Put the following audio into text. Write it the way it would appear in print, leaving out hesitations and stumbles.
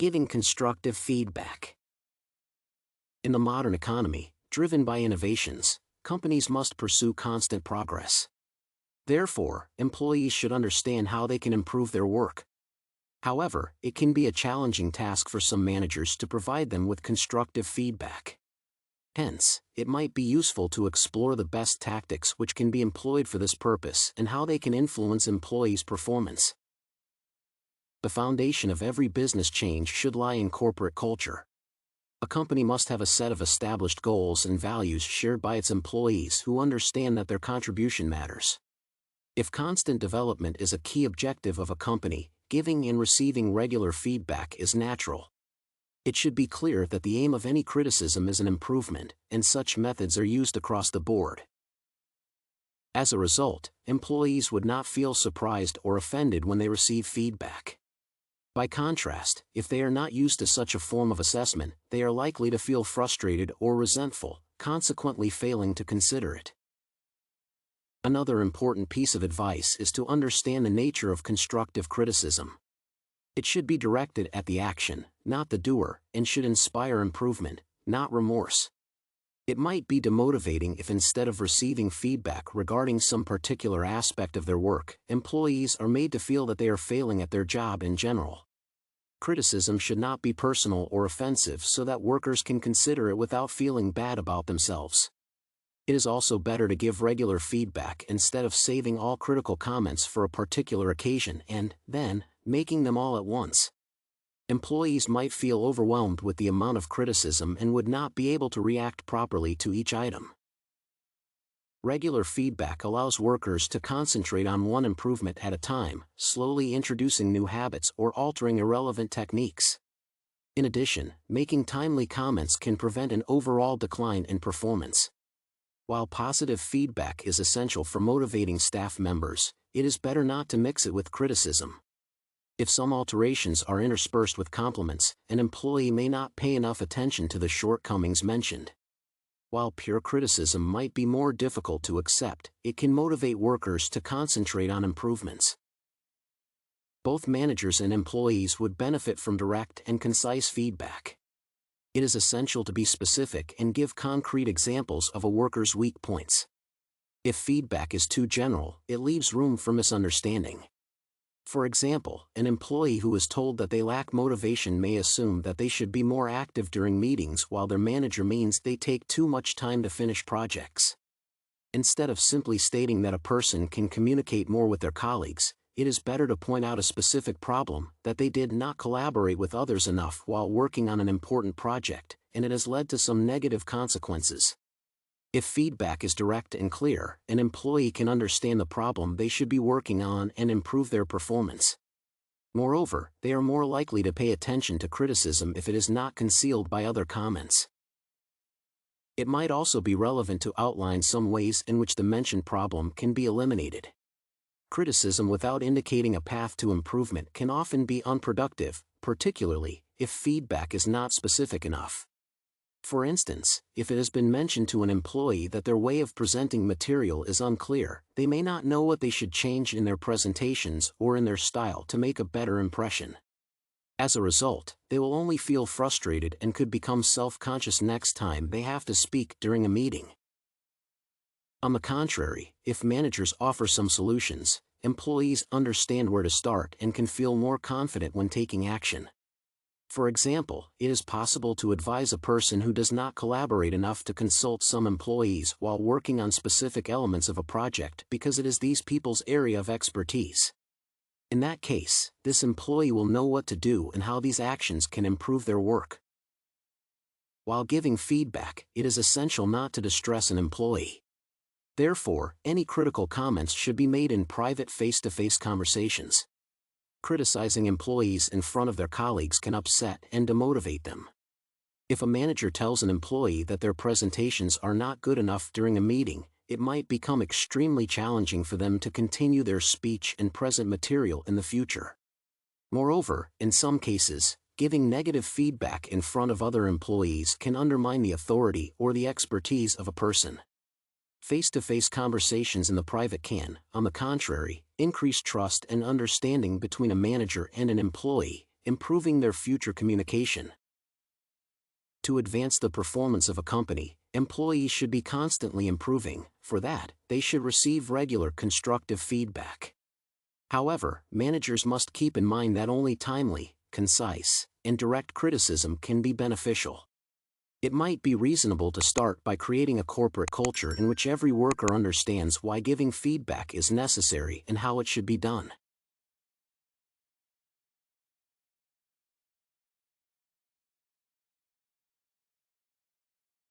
Giving constructive feedback. In the modern economy, driven by innovations, companies must pursue constant progress. Therefore, employees should understand how they can improve their work. However, it can be a challenging task for some managers to provide them with constructive feedback. Hence, it might be useful to explore the best tactics which can be employed for this purpose and how they can influence employees' performance. The foundation of every business change should lie in corporate culture. A company must have a set of established goals and values shared by its employees who understand that their contribution matters. If constant development is a key objective of a company, giving and receiving regular feedback is natural. It should be clear that the aim of any criticism is an improvement, and such methods are used across the board. As a result, employees would not feel surprised or offended when they receive feedback. By contrast, if they are not used to such a form of assessment, they are likely to feel frustrated or resentful, consequently failing to consider it. Another important piece of advice is to understand the nature of constructive criticism. It should be directed at the action, not the doer, and should inspire improvement, not remorse. It might be demotivating if instead of receiving feedback regarding some particular aspect of their work, employees are made to feel that they are failing at their job in general. Criticism should not be personal or offensive so that workers can consider it without feeling bad about themselves. It is also better to give regular feedback instead of saving all critical comments for a particular occasion and, then, making them all at once. Employees might feel overwhelmed with the amount of criticism and would not be able to react properly to each item. Regular feedback allows workers to concentrate on one improvement at a time, slowly introducing new habits or altering irrelevant techniques. In addition, making timely comments can prevent an overall decline in performance. While positive feedback is essential for motivating staff members, it is better not to mix it with criticism. If some alterations are interspersed with compliments, an employee may not pay enough attention to the shortcomings mentioned. While pure criticism might be more difficult to accept, it can motivate workers to concentrate on improvements. Both managers and employees would benefit from direct and concise feedback. It is essential to be specific and give concrete examples of a worker's weak points. If feedback is too general, it leaves room for misunderstanding. For example, an employee who is told that they lack motivation may assume that they should be more active during meetings while their manager means they take too much time to finish projects. Instead of simply stating that a person can communicate more with their colleagues, it is better to point out a specific problem, that they did not collaborate with others enough while working on an important project, and it has led to some negative consequences. If feedback is direct and clear, an employee can understand the problem they should be working on and improve their performance. Moreover, they are more likely to pay attention to criticism if it is not concealed by other comments. It might also be relevant to outline some ways in which the mentioned problem can be eliminated. Criticism without indicating a path to improvement can often be unproductive, particularly if feedback is not specific enough. For instance, if it has been mentioned to an employee that their way of presenting material is unclear, they may not know what they should change in their presentations or in their style to make a better impression. As a result, they will only feel frustrated and could become self-conscious next time they have to speak during a meeting. On the contrary, if managers offer some solutions, employees understand where to start and can feel more confident when taking action. For example, it is possible to advise a person who does not collaborate enough to consult some employees while working on specific elements of a project because it is these people's area of expertise. In that case, this employee will know what to do and how these actions can improve their work. While giving feedback, it is essential not to distress an employee. Therefore, any critical comments should be made in private face-to-face conversations. Criticizing employees in front of their colleagues can upset and demotivate them. If a manager tells an employee that their presentations are not good enough during a meeting, it might become extremely challenging for them to continue their speech and present material in the future. Moreover, in some cases, giving negative feedback in front of other employees can undermine the authority or the expertise of a person. Face-to-face conversations in the private can, on the contrary, increase trust and understanding between a manager and an employee, improving their future communication. To advance the performance of a company, employees should be constantly improving. For that, they should receive regular constructive feedback. However, managers must keep in mind that only timely, concise, and direct criticism can be beneficial. It might be reasonable to start by creating a corporate culture in which every worker understands why giving feedback is necessary and how it should be done.